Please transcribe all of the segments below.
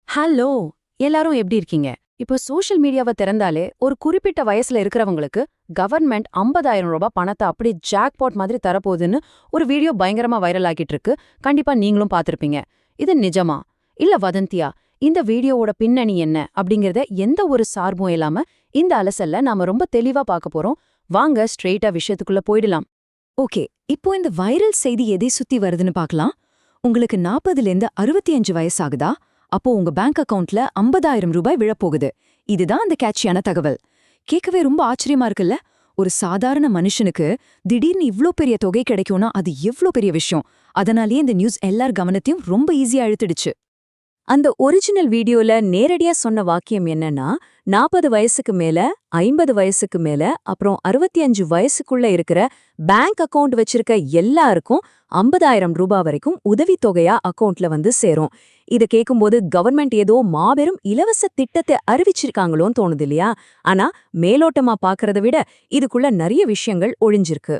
Hello! எல்லாரும் எப்படி இருக்கீங்க? இப்போ சோஷியல் மீடியாவ திறந்தாலே ஒரு குறிப்பிட்ட வயசுல இருக்கிறவங்களுக்கு கவர்ன்மெண்ட் ரூ. 50,000 பணத்த அப்படியே ஜாக்பாட் மாதிரி தரப்போகுதுன்னு ஒரு வீடியோ பயங்கரமா வைரல் ஆகிட்டு இருக்கு. கண்டிப்பா நீங்களும் பார்த்திருப்பீங்க. இது நிஜமா? இல்ல வதந்தியா? இந்த வீடியோவோட பின்னணி என்ன? அப்படிங்கறத எந்த ஒரு சார்பும் இல்லாம இந்த அலசல்ல நாம ரொம்ப தெளிவா பார்க்க போறோம். வாங்க ஸ்ட்ரெயிட்டா விஷயத்துக்குள்ள போயிடலாம். ஓகே, இப்போ இந்த வைரல் செய்தி எதை சுத்தி வருதுன்னு பார்க்கலாம். உங்களுக்கு 40லேருந்து 65 வயசாகுதா? அப்போ உங்க பேங்க் அக்கவுண்ட்ல ரூ. 50,000 விழப்போகுது. இதுதான் அந்த கேட்சியான தகவல். கேட்கவே ரொம்ப ஆச்சரியமா இருக்குல்ல? ஒரு சாதாரண மனுஷனுக்கு திடீர்னு இவ்ளோ பெரிய தொகை கிடைக்கும்னா அது எவ்ளோ பெரிய விஷயம். அதனாலேயே இந்த நியூஸ் எல்லார் கவனத்தையும் ரொம்ப ஈஸியா இழுத்துடுச்சு. அந்த ஒரிஜினல் வீடியோல நேரடியா சொன்ன வாக்கியம் என்னன்னா, 40 வயசுக்கு மேல, 50 வயசுக்கு மேல, அப்புறம் 65 வயசுக்குள்ள இருக்கிற பேங்க் அக்கவுண்ட் வச்சிருக்க எல்லாருக்கும் ரூ. 50,000 வரைக்கும் உதவித்தொகையா அக்கவுண்ட்ல வந்து சேரும். இத கேட்கும்போது கவர்மெண்ட் ஏதோ மாபெரும் இலவச திட்டத்தை அறிவிச்சிருக்காங்களோன்னு தோணுது இல்லையா? ஆனா மேலோட்டமா பாக்குறத விட இதுக்குள்ள நிறைய விஷயங்கள் ஒளிஞ்சிருக்கு.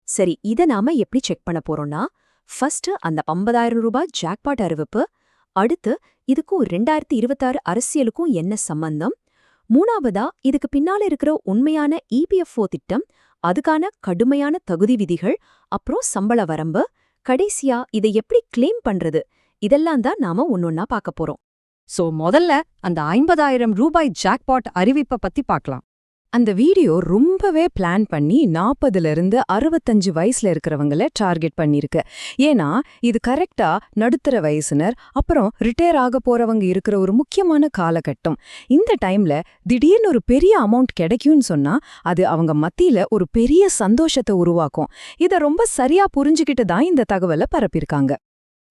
சரி, இத நாம எப்படி செக் பண்ண போறோம்னா, ஃபர்ஸ்ட் அந்த ரூ. 50,000 ஜாக்பாட் அறிவிப்பு, அடுத்து இதுக்கும் 2026 அரசியலுக்கும் என்ன சம்பந்தம், மூணாவதா இதுக்கு பின்னால இருக்கிற உண்மையான இபிஎஃப்ஓ திட்டம், அதுக்கான கடுமையான தகுதி விதிகள், அப்புறம் சம்பள வரம்பு, கடைசியா இதை எப்படி கிளைம் பண்றது, இதெல்லாம் தான் நாம ஒன்னொன்னா பார்க்க போறோம். முதல்ல அந்த ரூ. 50,000 ஜாக்பாட் அறிவிப்ப பத்தி பார்க்கலாம். அந்த வீடியோ ரொம்பவே பிளான் பண்ணி 40லிருந்து 65 வயசுல இருக்கிறவங்கள டார்கெட் பண்ணிருக்கு. ஏன்னா இது கரெக்டா நடுத்தர வயசுனர் அப்புறம் ரிட்டையர் ஆக போறவங்க இருக்கிற ஒரு முக்கியமான காலகட்டம். இந்த டைம்ல திடீர்னு ஒரு பெரிய அமௌண்ட் கிடைக்கும்னு சொன்னா அது அவங்க மத்தியில ஒரு பெரிய சந்தோஷத்தை உருவாக்கும். இத ரொம்ப சரியா புரிஞ்சுக்கிட்டு தான் இந்த தகவலை பரப்பியிருக்காங்க.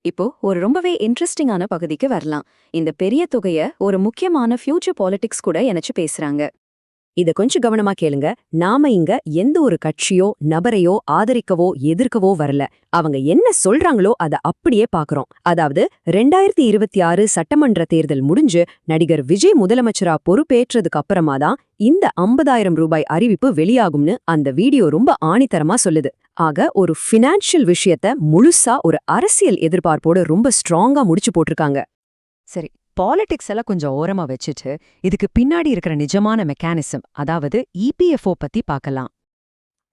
இப்போ ஒரு ரொம்பவே இன்ட்ரெஸ்டிங்கான பகுதிக்கு வரலாம். இந்த பெரிய தொகைய ஒரு முக்கியமான ஃபியூச்சர் பாலிடிக்ஸ் கூட இணைச்சு பேசுறாங்க. இத கொஞ்சம் கவனமா கேளுங்க. நாம இங்க எந்த ஒரு கட்சியோ நபரையோ ஆதரிக்கவோ எதிர்க்கவோ வரல. அவங்க என்ன சொல்றாங்களோ அத அப்படியே பாக்குறோம். அதாவது 2026 சட்டமன்ற தேர்தல் முடிஞ்சு நடிகர் விஜய் முதலமைச்சரா பொறுப்பேற்றதுக்கு அப்புறமா தான் இந்த ரூ. 50,000 அறிவிப்பு வெளியாகும்னு அந்த வீடியோ ரொம்ப ஆணித்தரமா சொல்லுது. ஆக ஒரு ஃபினான்ஷியல் விஷயத்த முழுசா ஒரு அரசியல் எதிர்பார்ப்போட ரொம்ப ஸ்ட்ராங்கா முடிச்சு போட்டிருக்காங்க. சரி, பாலிடிக்ஸ் எல்லாம் கொஞ்சம் ஓரமா வச்சுட்டு இதுக்கு பின்னாடி இருக்கிற நிஜமான மெக்கானிசம், அதாவது இபிஎஃப்ஓ பத்தி பார்க்கலாம்.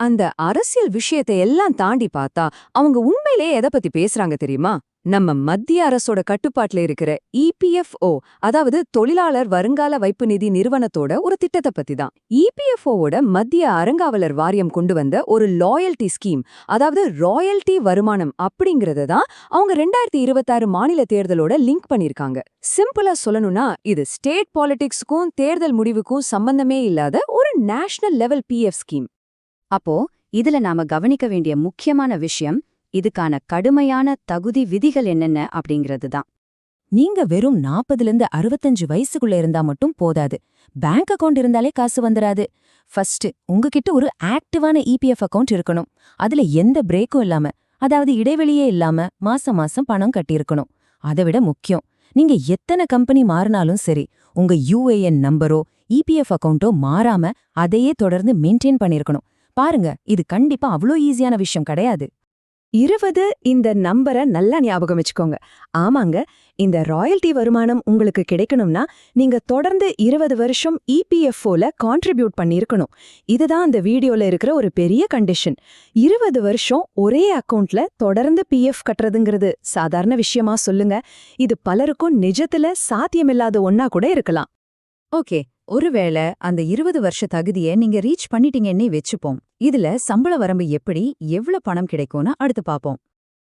அந்த அரசியல் விஷயத்தை எல்லாம் தாண்டி பார்த்தா அவங்க உண்மையிலே எதை பத்தி பேசுறாங்க தெரியுமா? நம்ம மத்திய அரசோட கட்டுப்பாட்டுல இருக்கிற இபிஎஃப்ஓ, அதாவது தொழிலாளர் வருங்கால வைப்பு நிதி நிறுவனத்தோட ஒரு திட்டத்தை பத்தி தான். இபிஎஃப்ஓவோட மத்திய அறங்காவலர் வாரியம் கொண்டு வந்த ஒரு லாயல்டி ஸ்கீம், அதாவது ராயல்டி வருமானம் அப்படிங்கறத தான் அவங்க 2026 மாநில தேர்தலோட லிங்க் பண்ணிருக்காங்க. சிம்பிளா சொல்லணும்னா இது ஸ்டேட் பாலிடிக்ஸுக்கும் தேர்தல் முடிவுக்கும் சம்பந்தமே இல்லாத ஒரு நேஷனல் லெவல் பிஎஃப் ஸ்கீம். அப்போ இதுல நாம கவனிக்க வேண்டிய முக்கியமான விஷயம் இதுக்கான கடுமையான தகுதி விதிகள் என்னென்ன அப்படிங்கிறது தான். நீங்க வெறும் 40லேருந்து 65 வயசுக்குள்ள இருந்தா மட்டும் போதாது. பேங்க் அக்கவுண்ட் இருந்தாலே காசு வந்துராது. ஃபர்ஸ்ட் உங்ககிட்ட ஒரு ஆக்டிவான இபிஎஃப் அக்கவுண்ட் இருக்கணும். அதுல எந்த பிரேக்கும் இல்லாம, அதாவது இடைவெளியே இல்லாம மாசம் மாசம் பணம் கட்டியிருக்கணும். அதை விட முக்கியம், நீங்க எத்தனை கம்பெனி மாறினாலும் சரி உங்க யுஏஎன் நம்பரோ இபிஎஃப் அக்கவுண்டோ மாறாம அதையே தொடர்ந்து மெயின்டைன் பண்ணிருக்கணும். பாருங்க, இது கண்டிப்பா அவ்வளோ ஈஸியான விஷயம் கிடையாது. 20 இந்த நம்பரை நல்லா ஞாபகம் வச்சுக்கோங்க. ஆமாங்க, இந்த ராயல்டி வருமானம் உங்களுக்கு கிடைக்கணும்னா நீங்க தொடர்ந்து 20 வருஷம் இபிஎஃப்ஓல கான்ட்ரிபியூட் பண்ணியிருக்கணும். இதுதான் அந்த வீடியோல இருக்கிற ஒரு பெரிய கண்டிஷன். 20 வருஷம் ஒரே அக்கவுண்ட்ல தொடர்ந்து பிஎஃப் கட்டுறதுங்கிறது சாதாரண விஷயமா சொல்லுங்க. இது பலருக்கும் நிஜத்துல சாத்தியமில்லாத ஒன்னா கூட இருக்கலாம். ஓகே, ஒருவேளை அந்த 20 வருஷ தகுதியை நீங்க ரீச் பண்ணிட்டீங்கன்னே வச்சுப்போம். இதுல சம்பள வரம்பு எப்படி, எவ்வளவு பணம் கிடைக்கும்னு அடுத்து பாப்போம்.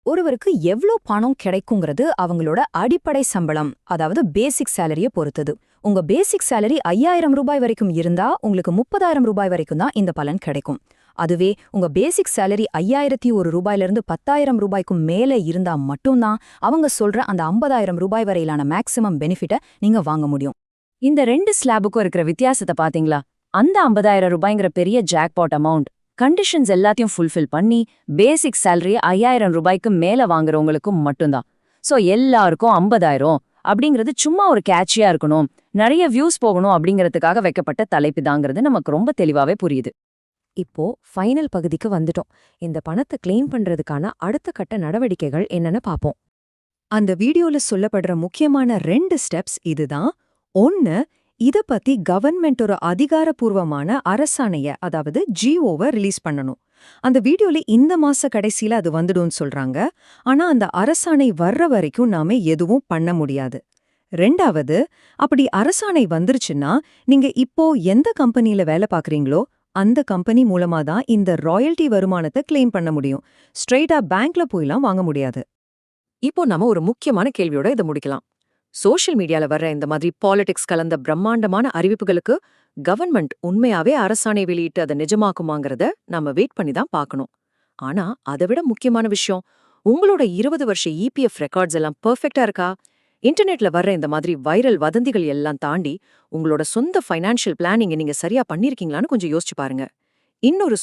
ஒருவருக்கு எவ்வளோ பணம் கிடைக்குங்கிறது அவங்களோட அடிப்படை சம்பளம், அதாவது பேசிக் சேலரிய பொறுத்தது. உங்க பேசிக் சேலரி ரூ. 5,000 வரைக்கும் இருந்தா உங்களுக்கு ரூ. 30,000 வரைக்கும் தான் இந்த பலன் கிடைக்கும். அதுவே உங்க பேசிக் சேலரி 5,001 10,000 மேல இருந்தா மட்டும்தான் அவங்க சொல்ற அந்த ரூ. 50,000 வரையிலான மேக்சிமம் பெனிஃபிட்ட நீங்க வாங்க முடியும். இந்த 2 ஸ்லாபுக்கும் இருக்கிற வித்தியாசத்தை பாத்தீங்களா? அந்த ரூ. 50,000 பெரிய ஜாக்பாட் அமௌண்ட் கண்டிஷன்ஸ் எல்லாத்தையும் ஃபுல்ஃபில் பண்ணி பேசிக் சேலரி ரூ. 5,000 மேல வாங்குறவங்களுக்கும் மட்டும்தான். சோ எல்லாருக்கும் 50,000 அப்படிங்கிறது சும்மா ஒரு கேட்சியா இருக்கணும், நிறைய வியூஸ் போகணும் அப்படிங்கிறதுக்காக வைக்கப்பட்ட தலைப்பு தாங்கிறது நமக்கு ரொம்ப தெளிவாவே புரியுது. இப்போ ஃபைனல் பகுதிக்கு வந்துட்டோம். இந்த பணத்தை கிளைம் பண்றதுக்கான அடுத்த கட்ட நடவடிக்கைகள் என்னன்னு பாப்போம். அந்த வீடியோல சொல்லப்படுற முக்கியமான 2 ஸ்டெப்ஸ் இதுதான். 1, இத பத்தி கவர்ன்மெண்ட் ஒரு அதிகாரப்பூர்வமான அரசாணைய, அதாவது ஜிஓவை ரிலீஸ் பண்ணணும். அந்த வீடியோல இந்த மாச கடைசியில அது வந்துடும்னு சொல்றாங்க. ஆனா அந்த அரசாணை வர்ற வரைக்கும் நாம எதுவும் பண்ண முடியாது. 2வது, அப்படி அரசாணை வந்துருச்சுன்னா, நீங்க இப்போ எந்த கம்பெனில வேலை பார்க்கறீங்களோ, அந்த கம்பெனி மூலமா தான் இந்த ராயல்டி வருமானத்தை கிளைம் பண்ண முடியும். ஸ்ட்ரெயிட்டா பேங்க்ல போய்லாம் வாங்க முடியாது. இப்போ நாம ஒரு முக்கியமான கேள்வியோட இதை முடிக்கலாம். சோஷியல் மீடியால வர்ற இந்த மாதிரி பாலிடிக்ஸ் கலந்த பிரம்மாண்டமான அறிவிப்புகளுக்கு கவர்மெண்ட் உண்மையாவே அரசாணை வெளியிட்டு அதை நிஜமாக்குமாங்கிறத நாம வெயிட் பண்ணி தான் பார்க்கணும். ஆனா அதை விட முக்கியமான விஷயம், உங்களோட 20 வருஷ இபிஎஃப் ரெக்கார்ட்ஸ் எல்லாம் பெர்ஃபெக்ட்டா இருக்கா? இன்டர்நெட்ல வர்ற இந்த மாதிரி வைரல் வதந்திகள் எல்லாம் தாண்டி உங்களோட சொந்த ஃபைனான்ஷியல் பிளானிங்கை நீங்க சரியா பண்ணிருக்கீங்களான்னு கொஞ்சம் யோசிச்சு பாருங்க. இன்னொரு